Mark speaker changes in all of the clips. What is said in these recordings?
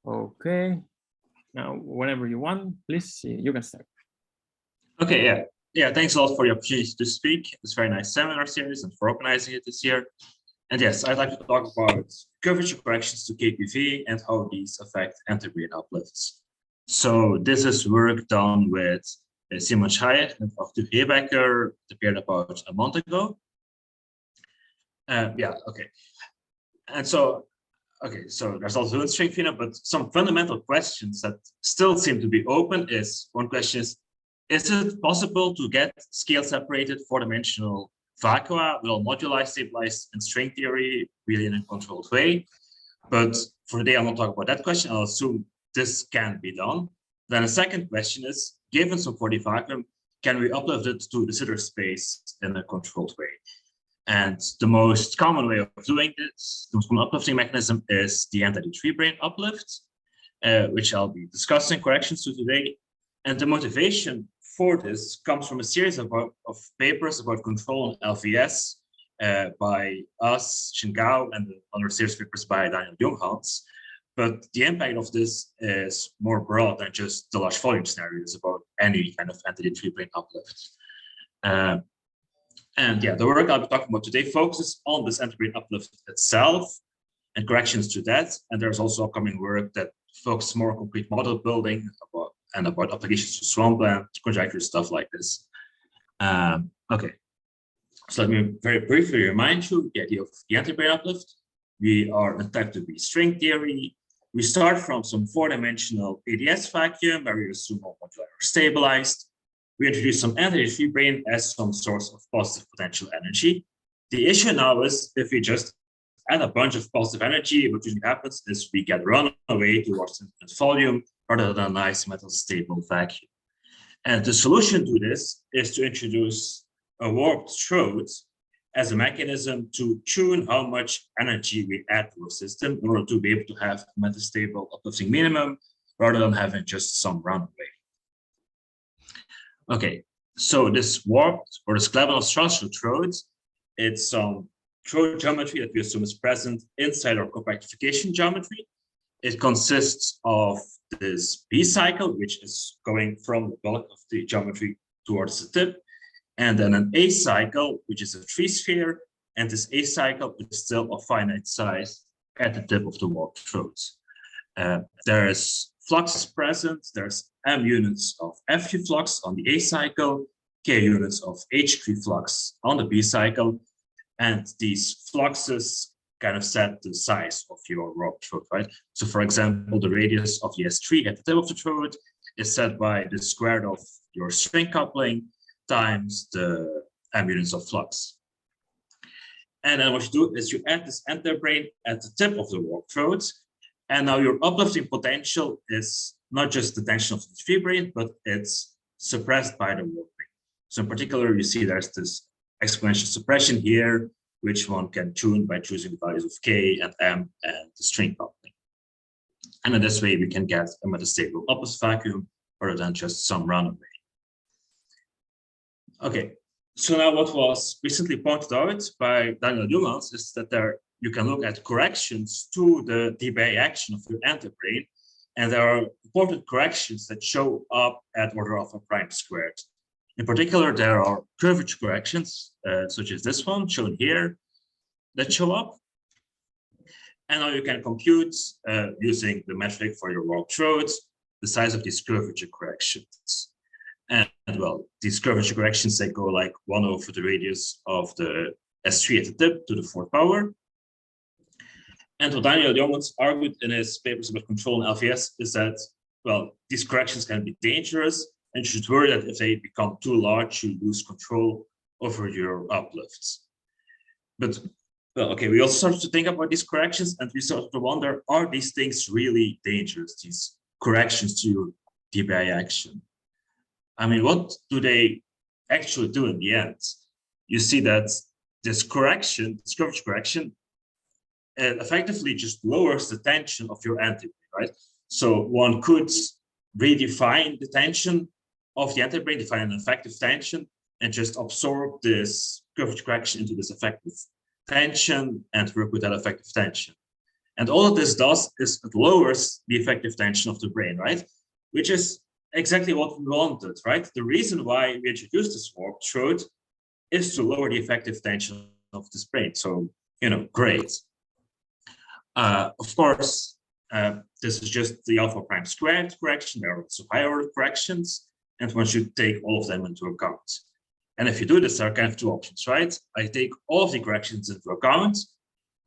Speaker 1: Okay. Now, whenever you want, please, you can start.
Speaker 2: Okay, yeah. Thanks a lot for the opportunity to speak. It's a very nice seminar series and for organizing it this year. And yes, I'd like to talk about curvature corrections to KPV and how these affect antibrane uplifts. So this is work done with Simon Scheier and Arthur Hebecker, appeared about a month ago. Okay. And so there's also string Pheno, but some fundamental questions that still seem to be open is, one question is it possible to get scale separated four-dimensional vacua with all moduli stabilized in string theory, really in a controlled way? But for today, I'm not talking about that question. I'll assume this can be done. Then a second question is, given some 4D vacuum, can we uplift it to the Sitter space in a controlled way? And the most common way of doing this, the most common uplifting mechanism, is the anti-3-brane uplift, which I'll be discussing corrections to today. And the motivation for this comes from a series of papers about control on LVS by us, Xin Gao, and the other series of papers by Daniel Junghans. But the impact of this is more broad than just the large volume scenarios about any kind of anti-3-brane uplift. And yeah, the work I'll be talking about today focuses on this antibrane uplift itself and corrections to that. And there's also upcoming work that focuses more on concrete model building about applications to swampland, conjecture, stuff like this. Okay, so let me very briefly remind you the idea of the antibrane uplift. We are in type 2B string theory. We start from some four-dimensional ADS vacuum where we assume all moduli are stabilized. We introduce some anti-3-brane as some source of positive potential energy. The issue now is if we just add a bunch of positive energy, what usually happens is we get run away towards infinite volume rather than a nice metastable vacuum. And the solution to this is to introduce a warped throat as a mechanism to tune how much energy we add to a system in order to be able to have a metastable uplifting minimum rather than having just some runaway. Okay, so this warped or this Klebanov structural throat, it's some throat geometry that we assume is present inside our compactification geometry. It consists of this B cycle, which is going from the bulk of the geometry towards the tip, and then an A cycle, which is a tree sphere, and this A cycle is still of finite size at the tip of the warped throat. There's fluxes present, there's M units of F3 flux on the A cycle, K units of H3 flux on the B cycle, and these fluxes kind of set the size of your warped throat, right? So for example, the radius of the S3 at the tip of the throat is set by the square root of your string coupling times the M units of flux. And then what you do is you add this antibrane at the tip of the warped throat, and now your uplifting potential is not just the tension of the 3-brane, but it's suppressed by the warping. So in particular, you see there's this exponential suppression here, which one can tune by choosing the values of K and M and the string coupling. And in this way, we can get a metastable uplift vacuum rather than just some runaway. Okay, so now what was recently pointed out by Daniel Junghans is that you can look at corrections to the dBA action of your antibrane, and there are important corrections that show up at order alpha prime squared. In particular, there are curvature corrections, such as this one shown here, that show up. And now you can compute, using the metric for your warped throat, the size of these curvature corrections. And well, these curvature corrections, they go like 1 over the radius of the S3 at the tip to the 4th power. And what Daniel Junghans argued in his papers about control and LVS is that, well, these corrections can be dangerous, and you should worry that if they become too large, you lose control over your uplifts. But, well, okay, we also started to think about these corrections, and we started to wonder, are these things really dangerous, these corrections to your dBA action? I mean, what do they actually do in the end? You see that this correction, this curvature correction, effectively just lowers the tension of your antibrane, right? So one could redefine the tension of the antibrane, define an effective tension, and just absorb this curvature correction into this effective tension and work with that effective tension. And all of this does is it lowers the effective tension of the brane, right? Which is exactly what we wanted, right? The reason why we introduced this warp throat is to lower the effective tension of this brane. So, great. Of course, this is just the alpha prime squared correction. There are also higher order corrections, and one should take all of them into account. And if you do this, there are kind of two options, right? I take all of the corrections into account,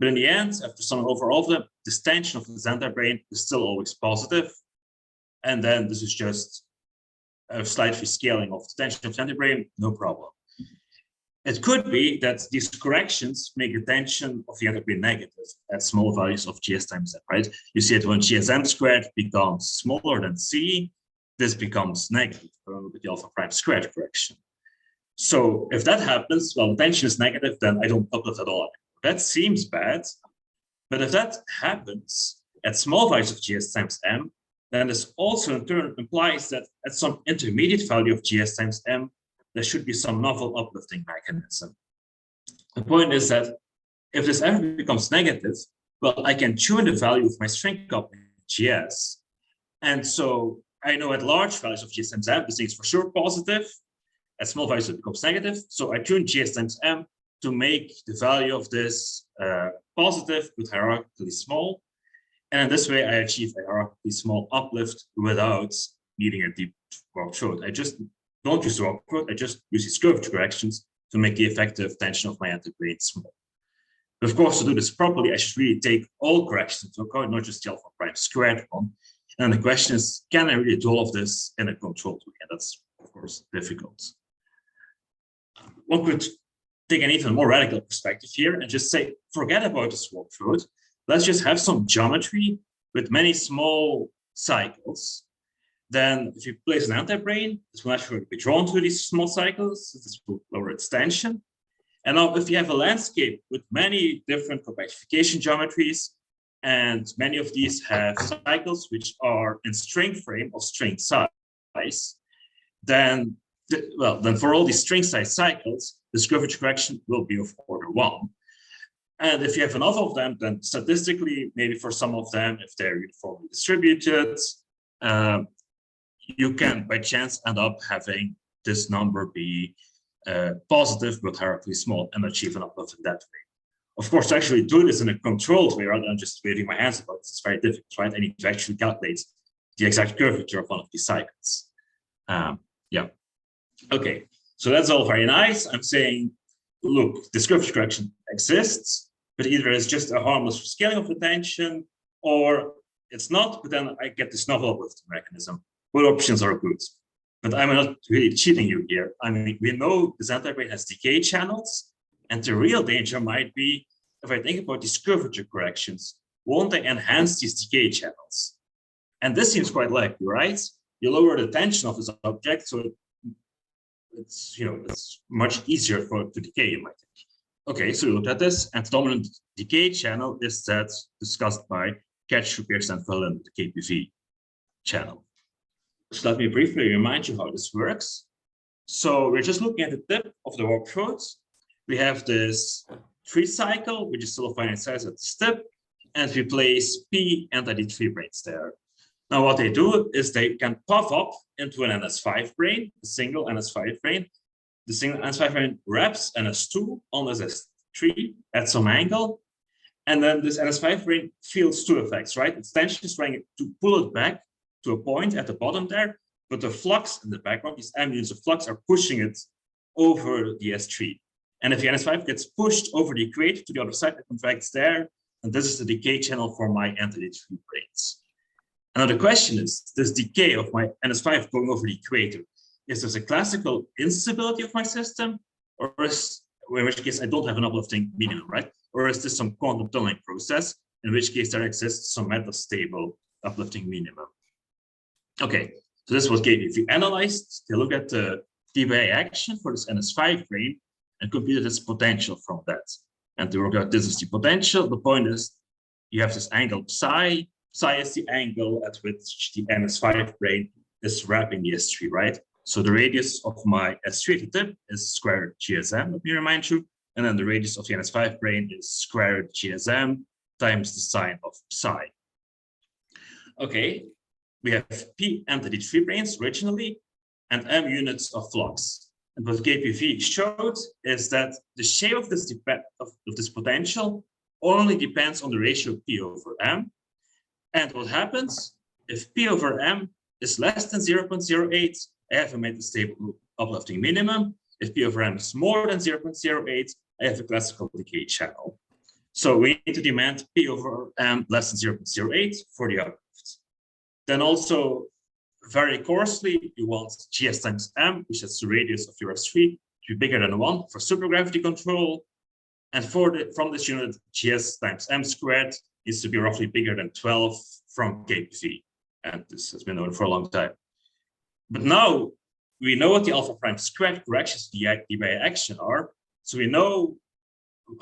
Speaker 2: but in the end, after summing over all of them, this tension of this antibrane is still always positive. And then this is just a slight rescaling of the tension of the antibrane, no problem. It could be that these corrections make the tension of the antibrane negative at small values of GS times M, right? You see that when GSM squared becomes smaller than C, this becomes negative with the alpha prime squared correction. So if that happens, well, the tension is negative, then I don't uplift at all. That seems bad, but if that happens at small values of GS times M, then this also in turn implies that at some intermediate value of GS times M, there should be some novel uplifting mechanism. The point is that if this ever becomes negative, well, I can tune the value of my string coupling GS. And so I know at large values of GS times M, this thing is for sure positive. At small values, it becomes negative. So I tune GS times M to make the value of this positive but hierarchically small. And in this way, I achieve a hierarchically small uplift without needing a deep warp throat. I just don't use the warp throat. I just use these curvature corrections to make the effective tension of my antibrane small. But of course, to do this properly, I should really take all corrections into account, not just the alpha prime squared one. And the question is, can I really do all of this in a controlled way? And that's, of course, difficult. One could take an even more radical perspective here and just say, forget about the warp throat. Let's just have some geometry with many small cycles. Then if you place an antibrane, this will naturally be drawn to these small cycles. This will lower its tension. And now if you have a landscape with many different compactification geometries, and many of these have cycles which are in string frame of string size, then for all these string size cycles, this curvature correction will be of order 1. And if you have enough of them, then statistically, maybe for some of them, if they're uniformly distributed, you can by chance end up having this number be positive but hierarchically small and achieve an uplift in that way. Of course, to actually do this in a controlled way rather than just waving my hands about this, it's very difficult, right? I need to actually calculate the exact curvature of one of these cycles. Okay, so that's all very nice. I'm saying, look, this curvature correction exists, but either it's just a harmless scaling of the tension, or it's not, but then I get this novel uplifting mechanism. Both options are good, but I'm not really cheating you here. I mean, we know this antibrane has decay channels, and the real danger might be, if I think about these curvature corrections, won't they enhance these decay channels? And this seems quite likely, right? You lower the tension of this object, so it's much easier for it to decay, you might think. Okay, so we looked at this, and the dominant decay channel is that discussed by Ketch, Pierce, and Verlin, the KPV channel. So let me briefly remind you how this works. So we're just looking at the tip of the warp throat. We have this 3 cycle, which is still a finite size at the tip, and we place P anti-D3 branes there. Now, what they do is they can puff up into an NS5 brane, a single NS5 brane. The single NS5 brane wraps NS2 on NS3 at some angle. And then this NS5 brane feels 2 effects, right? Its tension is trying to pull it back to a point at the bottom there, but the flux in the background, these ambient of flux, are pushing it over the S3. And if the NS5 gets pushed over the equator to the other side, it contracts there. And this is the decay channel for my anti-D3 branes. Now the question is, this decay of my NS5 going over the equator, is this a classical instability of my system, or is, in which case I don't have an uplifting minimum, right? Or is this some quantum tunneling process, in which case there exists some metastable uplifting minimum? Okay, so this was KPV analyzed. They look at the dBA action for this NS5 brane and computed its potential from that. And to work out this is the potential. The point is, you have this angle psi. Psi is the angle at which the NS5 brane is wrapping the S3, right? So the radius of my S3 at the tip is square root GSM, let me remind you. And then the radius of the NS5 brane is square root GSM times the sine of psi. Okay, we have P and the D3 branes originally, and M units of flux. And what KPV showed is that the shape of this potential only depends on the ratio P over M. And what happens if P over M is less than 0.08, I have a metastable uplifting minimum. If P over M is more than 0.08, I have a classical decay channel. So we need to demand P over M less than 0.08 for the uplift. Then also, very coarsely, you want GS times M, which is the radius of your S3, to be bigger than 1 for supergravity control. And from this unit, GS times M squared needs to be roughly bigger than 12 from KPV. And this has been known for a long time. But now we know what the alpha prime squared corrections to the by action are. So we know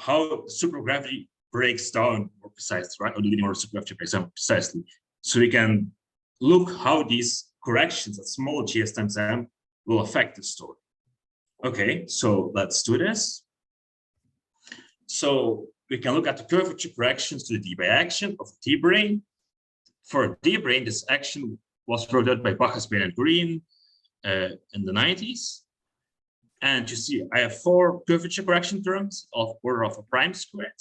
Speaker 2: how supergravity breaks down more precisely, right? Or the linear supergravity breaks down precisely. So we can look how these corrections at small GS times M will affect the story. Okay, so let's do this. So we can look at the curvature corrections to the D by action of T brane. For D brane, this action was brought out by Bacchus, Bain, and Green in the 90s. And you see, I have 4 curvature correction terms of order of a prime squared.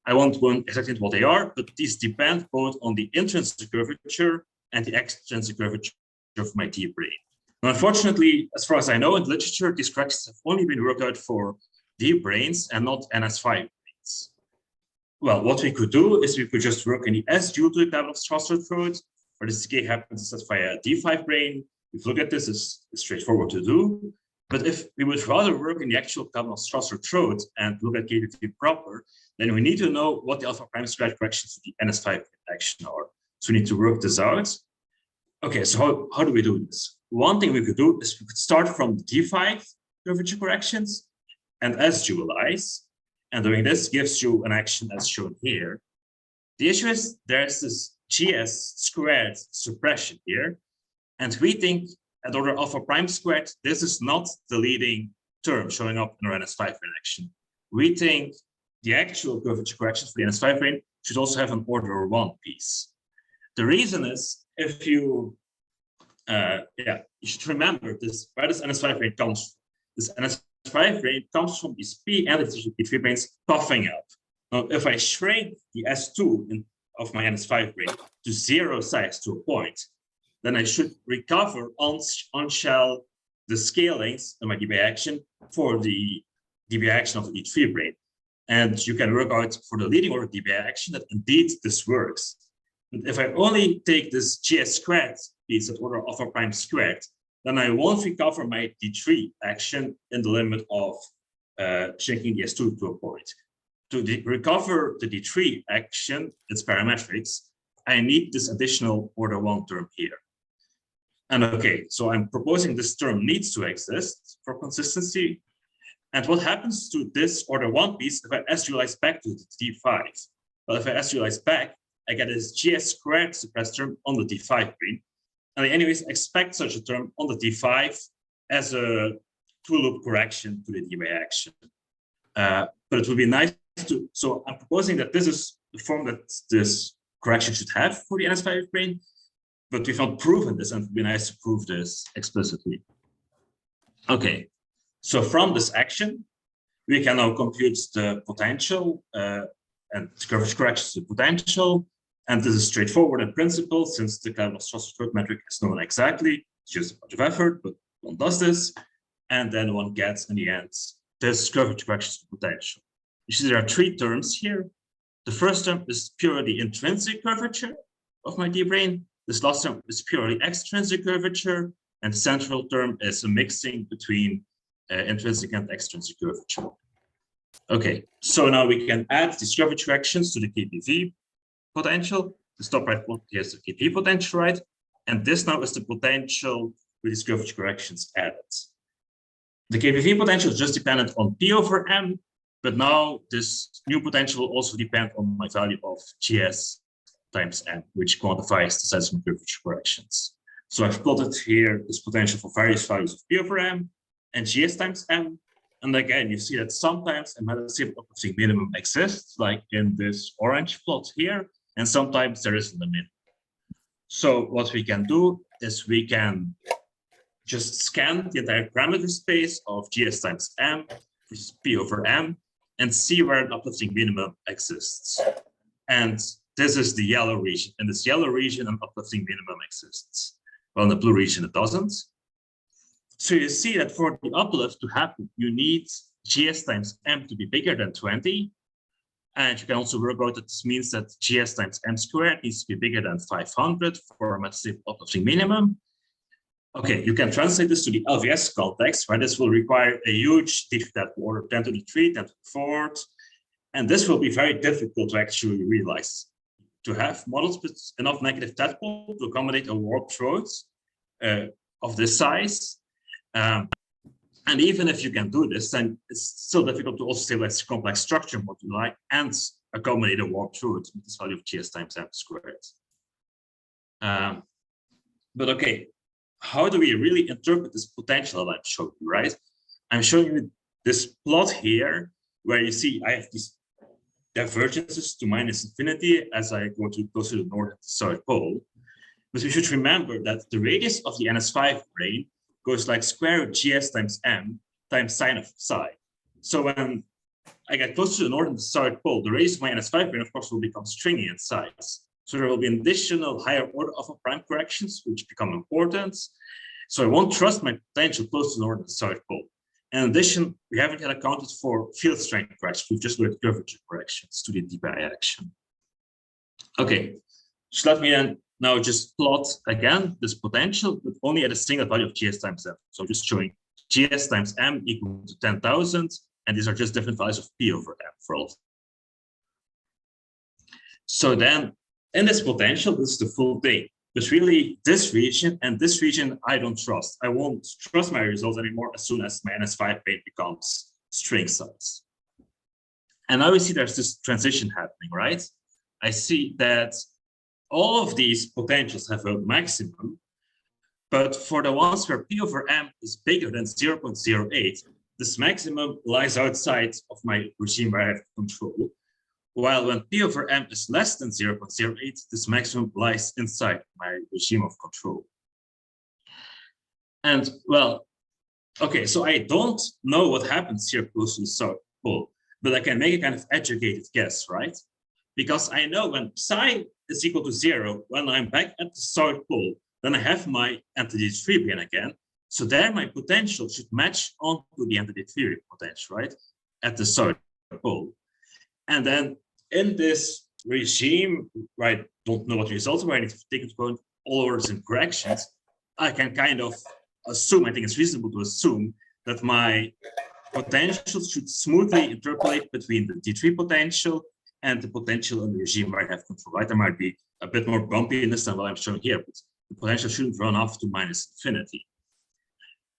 Speaker 2: I won't go exactly into what they are, but these depend both on the intrinsic curvature and the extrinsic curvature of my T brane. Now, unfortunately, as far as I know in the literature, these corrections have only been worked out for D branes and not NS5 branes. Well, what we could do is we could just work in the S due to the Clavinov-Strasser throat, where this decay happens via a D5 brane. If you look at this, it's straightforward to do. But if we would rather work in the actual Clavinov-Strasser throat and look at KPV proper, then we need to know what the alpha prime squared corrections to the NS5 action are. So we need to work this out. Okay, so how do we do this? One thing we could do is we could start from the D5 curvature corrections and S dualize. And doing this gives you an action as shown here. The issue is there's this GS squared suppression here. And we think at order alpha prime squared, this is not the leading term showing up in our NS5 action. We think the actual curvature corrections for the NS5 brane should also have an order 1 piece. The reason is if you, you should remember this, where this NS5 brane comes from. This NS5 brane comes from these P and the D3 branes puffing up. Now, if I shrink the S2 of my NS5 brane to 0 size to a point, then I should recover on shell the scalings in my DB action for the DB action of the D3 brane. And you can work out for the leading order DB action that indeed this works. And if I only take this GS squared piece at order alpha prime squared, then I won't recover my D3 action in the limit of shrinking the S2 to a point. To recover the D3 action, its parametrics, I need this additional order 1 term here. And okay, so I'm proposing this term needs to exist for consistency. And what happens to this order 1 piece if I S-dualize back to the D5? Well, if I S-dualize back, I get this GS squared suppressed term on the D5 brane. And I anyways expect such a term on the D5 as a two-loop correction to the DB action. But it would be nice to, so I'm proposing that this is the form that this correction should have for the NS5 brane, but we've not proven this, and it would be nice to prove this explicitly. Okay, so from this action, we can now compute the potential and curvature corrections to potential. And this is straightforward in principle, since the Clavinov-Strasser metric is known exactly. It's just a bunch of effort, but one does this. And then one gets, in the end, this curvature corrections to potential. You see there are 3 terms here. The first term is purely intrinsic curvature of my D brane. This last term is purely extrinsic curvature. And the central term is a mixing between intrinsic and extrinsic curvature. Okay, so now we can add these curvature corrections to the KPV potential. The top right one, here's the KP potential, right? And this now is the potential with these curvature corrections added. The KPV potential is just dependent on P over M, but now this new potential will also depend on my value of GS times M, which quantifies the size of curvature corrections. So I've plotted here this potential for various values of P over M and GS times M. And again, you see that sometimes a metastable uplifting minimum exists, like in this orange plot here, and sometimes there isn't a minimum. So what we can do is we can just scan the entire parameter space of GS times M, which is P over M, and see where an uplifting minimum exists. And this is the yellow region. In this yellow region, an uplifting minimum exists. Well, in the blue region, it doesn't. So you see that for the uplift to happen, you need GS times M to be bigger than 20. And you can also work out that this means that GS times M squared needs to be bigger than 500 for a metastable uplifting minimum. Okay, you can translate this to the LVS context, where this will require a huge D3 tadpole order 10 to the 3, 10 to the 4th. And this will be very difficult to actually realize. To have models with enough negative tadpole to accommodate a warp throat of this size. And even if you can do this, then it's still difficult to also stabilize complex structure moduli and accommodate a warp throat with this value of GS times M squared. But okay, how do we really interpret this potential that I'm showing you, right? I'm showing you this plot here where you see I have these divergences to minus infinity as I go to close to the north and the south pole. But we should remember that the radius of the NS5 brane goes like square root GS times M times sine of psi. So when I get close to the north and the south pole, the radius of my NS5 brane, of course, will become stringy in size. So there will be additional higher order alpha prime corrections, which become important. So I won't trust my potential close to the north and the south pole. In addition, we haven't yet accounted for field strength corrections. We've just looked at curvature corrections to the dBi action. Okay, so let me then now just plot again this potential, but only at a single value of GS times M. So I'm just showing GS times M equal to 10,000, and these are just different values of P over M for all. So then in this potential, this is the full thing. But really, this region and this region, I don't trust. I won't trust my results anymore as soon as my NS5 brane becomes string size. And now we see there's this transition happening, right? I see that all of these potentials have a maximum, but for the ones where P over M is bigger than 0.08, this maximum lies outside of my regime where I have control. While when P over M is less than 0.08, this maximum lies inside my regime of control. And well, okay, so I don't know what happens here close to the south pole, but I can make a kind of educated guess, right? Because I know when psi is equal to 0, when I'm back at the south pole, then I have my anti-D3 brane again. So there my potential should match onto the anti-D3 potential, right? At the south pole. And then in this regime, where I don't know what the results are, I need to take into account all orders and corrections, I can kind of assume, I think it's reasonable to assume that my potential should smoothly interpolate between the D3 potential and the potential in the regime where I have control, right? There might be a bit more bumpiness than what I'm showing here, but the potential shouldn't run off to minus infinity.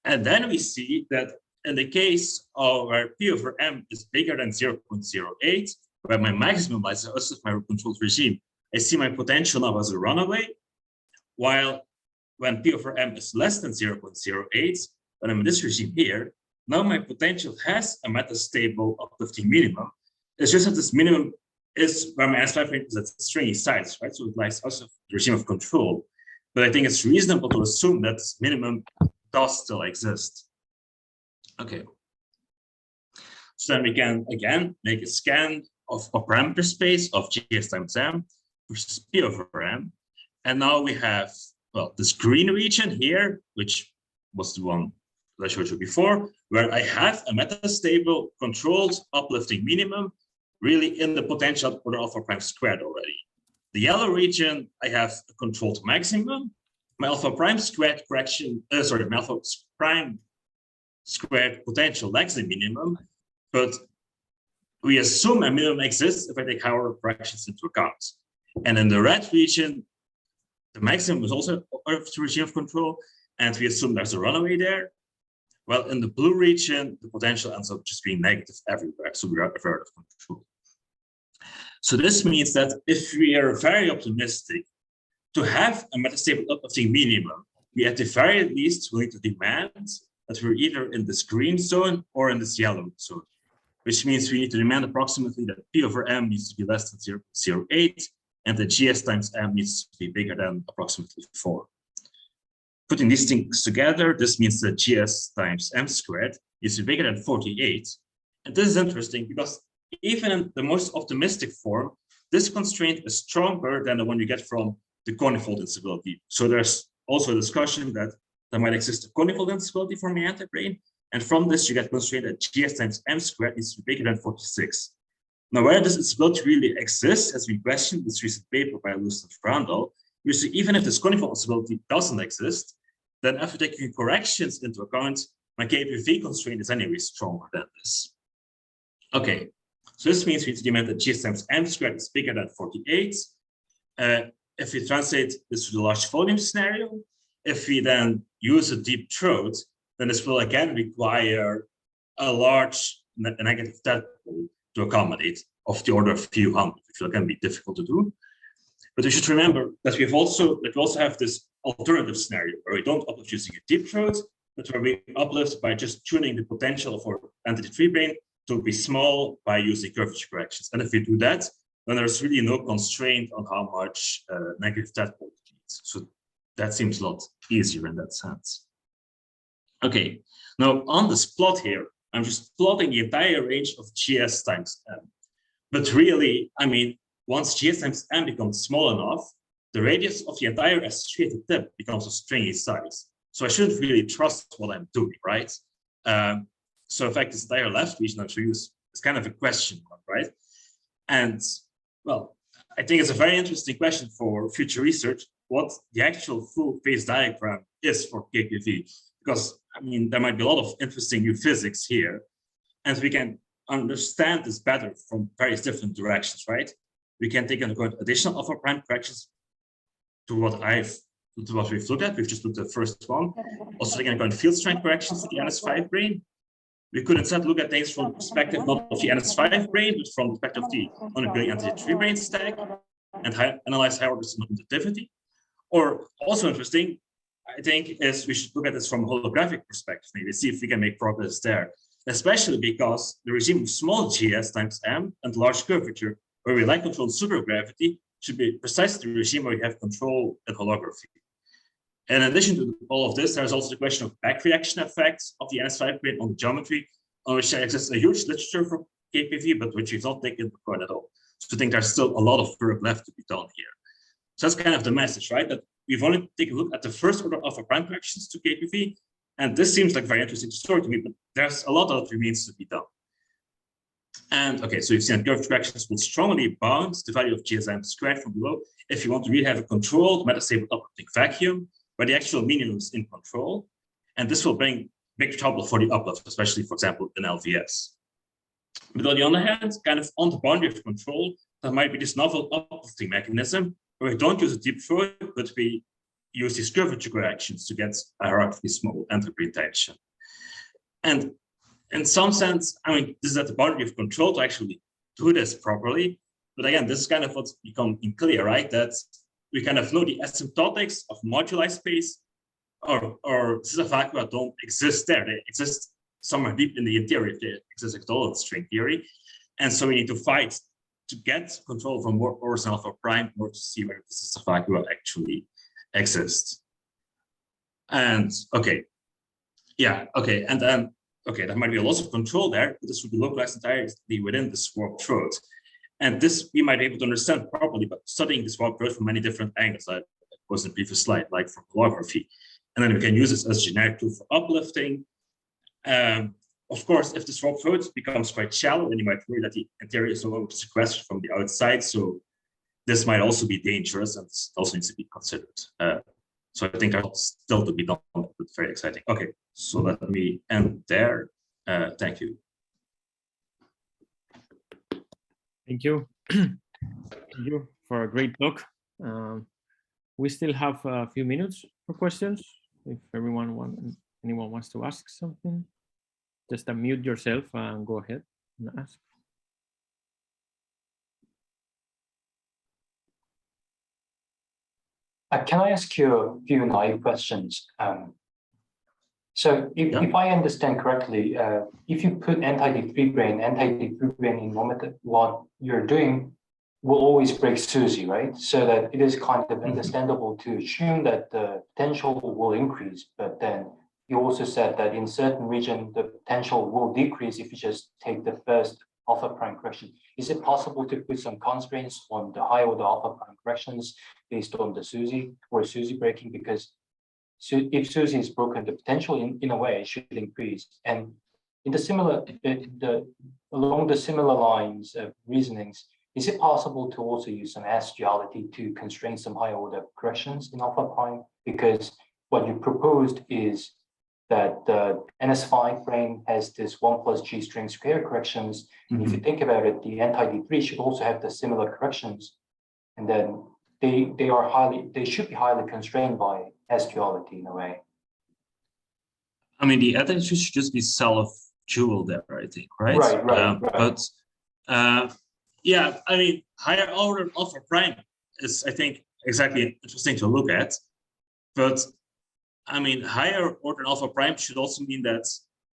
Speaker 2: And then we see that in the case of where P over M is bigger than 0.08, where my maximum lies outside of my controlled regime, I see my potential now as a runaway, while when P over M is less than 0.08, when I'm in this regime here, now my potential has a metastable uplifting minimum. It's just that this minimum is where my NS5 brane is at stringy size, right? So it lies outside of the regime of control. But I think it's reasonable to assume that this minimum does still exist. Okay. So then we can again make a scan of a parameter space of GS times M, which is P over M. And now we have, well, this green region here, which was the one that I showed you before, where I have a metastable controlled uplifting minimum, really in the potential order alpha prime squared already. The yellow region, I have a controlled maximum. My alpha prime squared correction, my alpha prime squared potential lacks the minimum, but we assume a minimum exists if I take higher corrections into account. And in the red region, the maximum is also out of the regime of control, and we assume there's a runaway there. Well, in the blue region, the potential ends up just being negative everywhere, so we are out of control. So this means that if we are very optimistic to have a metastable uplifting minimum, we at the very least will need to demand that we're either in this green zone or in this yellow zone, which means we need to demand approximately that P over M needs to be less than 0.08, and that GS times M needs to be bigger than approximately 4. Putting these things together, this means that GS times M squared is bigger than 48. And this is interesting because even in the most optimistic form, this constraint is stronger than the one you get from the conifold instability. So there's also a discussion that there might exist a conifold instability for my antibrane. And from this, you get constraint that GS times M squared needs to be bigger than 46. Now, whether this instability really exists has been questioned in this recent paper by Lewis and Brandel. You see, even if this conifold instability doesn't exist, then after taking corrections into account, my KPV constraint is anyway stronger than this. Okay, so this means we need to demand that GS times M squared is bigger than 48. If we translate this to the large volume scenario, if we then use a deep throat, then this will again require a large negative tadpole to accommodate of the order of a few hundred, which will again be difficult to do. But we should remember that we also have this alternative scenario where we don't uplift using a deep throat, but where we uplift by just tuning the potential of our entity-free brane to be small by using curvature corrections. And if we do that, then there's really no constraint on how much negative tadpole it needs. So that seems a lot easier in that sense. Okay, now on this plot here, I'm just plotting the entire range of GS times M. But really, I mean, once GS times M becomes small enough, the radius of the entire associated tip becomes a stringy size. So I shouldn't really trust what I'm doing, right? So in fact, this entire left region I'm showing you is kind of a question mark, right? And well, I think it's a very interesting question for future research, what the actual full phase diagram is for KPV. Because I mean, there might be a lot of interesting new physics here, and we can understand this better from various different directions, right? We can take into account additional alpha prime corrections to what we've looked at. We've just looked at the first one. Also taking into account field strength corrections to the NS5 brane. We could instead look at things from the perspective not of the NS5 brane, but from the perspective of the unablated entity-free brane stack, and analyze how this non-additivity. Or also interesting, I think, is we should look at this from a holographic perspective, maybe see if we can make progress there, especially because the regime of small GS times M and large curvature, where we lack control in supergravity, should be precisely the regime where we have control in holography. And in addition to all of this, there's also the question of back reaction effects of the NS5 brane on the geometry, on which there exists a huge literature for KPV, but which we've not taken into account at all. So I think there's still a lot of work left to be done here. So that's kind of the message, right? That we've only taken a look at the first order alpha prime corrections to KPV, and this seems like a very interesting story to me, but there's a lot that remains to be done. And okay, so you've seen that curvature corrections will strongly bound the value of GSM squared from below if you want to really have a controlled metastable uplifting vacuum where the actual minimum is in control. And this will bring big trouble for the uplift, especially, for example, in LVS. But on the other hand, kind of on the boundary of control, there might be this novel uplifting mechanism where we don't use a deep throat, but we use these curvature corrections to get a hierarchically small entropy tension. And in some sense, I mean, this is at the boundary of control to actually do this properly. But again, this is kind of what's become clear, right? That we kind of know the asymptotics of moduli space or vacua don't exist there. They exist somewhere deep in the interior. They exist at all in string theory. And so we need to fight to get control from Ors and alpha prime or to see where this vacua actually exists. And okay, yeah, okay. And then, okay, there might be a loss of control there, but this would be localized entirely within this warped throat. And this we might be able to understand properly by studying this warped throat from many different angles, like was in the previous slide, like from holography. And then we can use this as a generic tool for uplifting. Of course, if this warped throat becomes quite shallow, then you might worry that the interior is no longer sequestered from the outside. So this might also be dangerous, and this also needs to be considered. So I think there's still to be done, but very exciting. Okay, so let me end there. Thank you.
Speaker 1: Thank you. Thank you for a great talk. We still have a few minutes for questions. If anyone wants to ask something, just unmute yourself and go ahead and ask.
Speaker 3: Can I ask you a few naive questions? So
Speaker 2: Yeah.
Speaker 3: if I understand correctly, if you put anti-defibrane in what you're doing will always break SUSY, right? So that it is kind of understandable to assume that the potential will increase, but then you also said that in certain region, the potential will decrease if you just take the first alpha prime correction. Is it possible to put some constraints on the high order alpha prime corrections based on the SUSY or SUSY breaking? Because so if SUSY is broken, the potential in a way should increase. And in the similar, along the similar lines of reasonings, is it possible to also use some S duality to constrain some higher order corrections in alpha prime? Because what you proposed is that the NS5 brane has this 1 plus G string square corrections. And if you think about it, the anti-D3 should also have the similar corrections. And then they should be highly constrained by S duality in a way.
Speaker 2: I mean, the other should just be self-dual there, I think, right?
Speaker 3: Right.
Speaker 2: But yeah, I mean, higher order alpha prime is, I think, exactly interesting to look at. But I mean, higher order alpha prime should also mean that,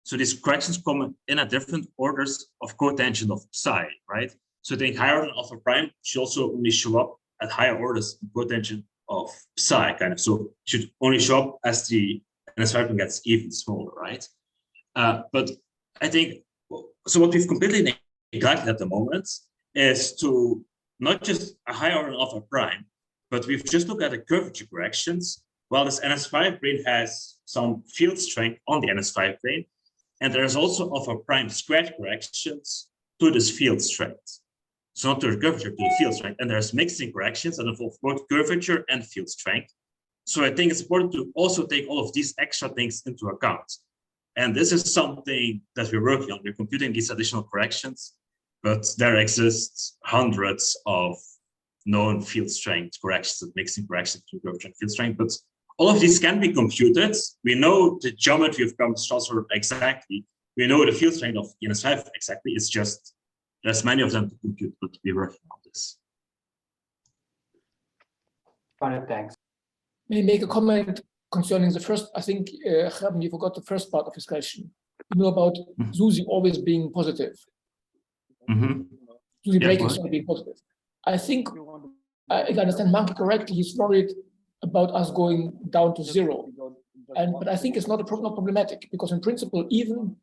Speaker 2: so these corrections come in at different orders of cotangent of psi, right? So I think higher order alpha prime should also only show up at higher orders in cotangent of psi, kind of. So should only show up as the NS5 gets even smaller, right? But I think, so what we've completely neglected at the moment is to not just a higher order alpha prime, but we've just looked at the curvature corrections. Well, this NS5 brane has some field strength on the NS5 brane, and there's also alpha prime squared corrections to this field strength. So not to the curvature, to the field strength. And there's mixing corrections that involve both curvature and field strength. So I think it's important to also take all of these extra things into account. And this is something that we're working on. We're computing these additional corrections, but there exists hundreds of known field strength corrections and mixing corrections to curvature and field strength. But all of these can be computed. We know the geometry of Compton transfer exactly. We know the field strength of NS5 exactly. It's just there's many of them to compute, but we're working on this.
Speaker 3: Thanks.
Speaker 4: May I make a comment concerning the first? I think Gerben, you forgot the first part of his question. You know about SUSY always being positive. SUSY breaking always being positive. I think, if I understand Monkey correctly, he's worried about us going down to zero. But I think it's not not problematic, because in principle, even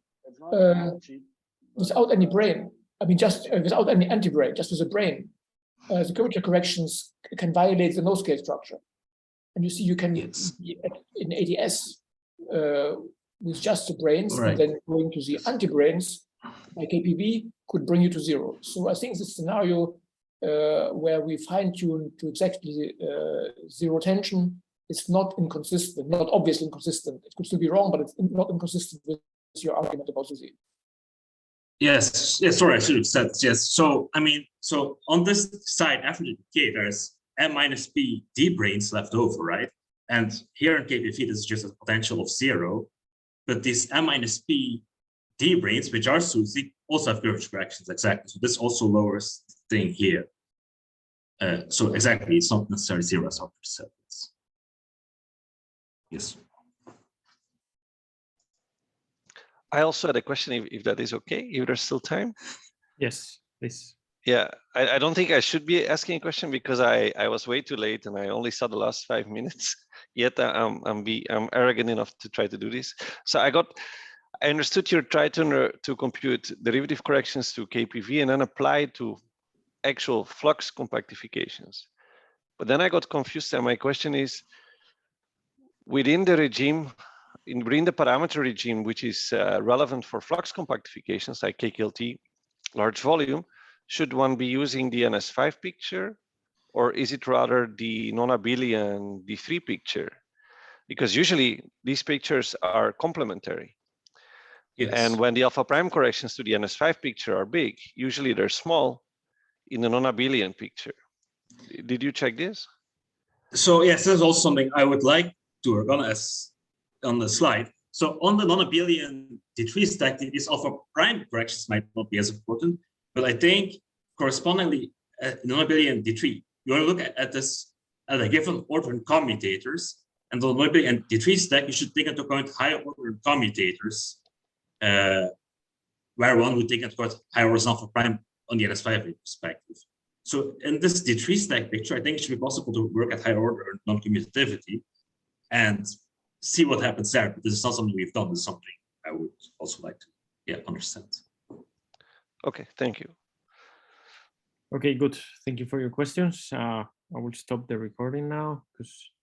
Speaker 4: without any brane, I mean, just without any antibrane, just with a brane, the curvature corrections can violate the no-scale structure. And you see, you can in ADS with just the branes, and then going to the antibranes by KPV could bring you to zero. So I think the scenario where we fine-tune to exactly zero tension is not inconsistent, not obviously inconsistent. It could still be wrong, but it's not inconsistent with your argument about SUSY.
Speaker 2: Yes, sorry, I should have said yes. So, I mean, so on this side, after the decay, there's M minus P D branes left over, right? And here in KPV, this is just a potential of 0. But these M minus P D branes, which are SUSY, also have curvature corrections, exactly. So this also lowers the thing here. So exactly, it's not necessarily 0 as Dr. said. Yes.
Speaker 5: I also had a question, if that is okay, if there's still time.
Speaker 1: Yes, please.
Speaker 5: Yeah, I don't think I should be asking a question because I was way too late and I only saw the last 5 minutes. Yet I'm arrogant enough to try to do this. So I understood you tried to compute derivative corrections to KPV and then apply to actual flux compactifications. But then I got confused, and my question is, within the regime, within the parameter regime, which is relevant for flux compactifications like KKLT, large volume, should one be using the NS5 picture, or is it rather the non-abelian D3 picture? Because usually these pictures are complementary. Yes. And when the alpha prime corrections to the NS5 picture are big, usually they're small in the non-abelian picture. Did you check this?
Speaker 2: So yes, this is also something I would like to work on as on the slide. So on the non-abelian D3 stack, these alpha prime corrections might not be as important, but I think correspondingly, non-abelian D3, you want to look at this at a given order in commutators, And on maybe and the tree stack, you should take into account higher order commutators, where one would take into account higher horizontal prime on the NS5 perspective. So in this D3 stack picture, I think it should be possible to work at higher order non-commutativity and see what happens there. But this is not something we've done. This is something I would also like to understand.
Speaker 5: Okay, thank you.
Speaker 1: Okay, good. Thank you for your questions. I will stop the recording now because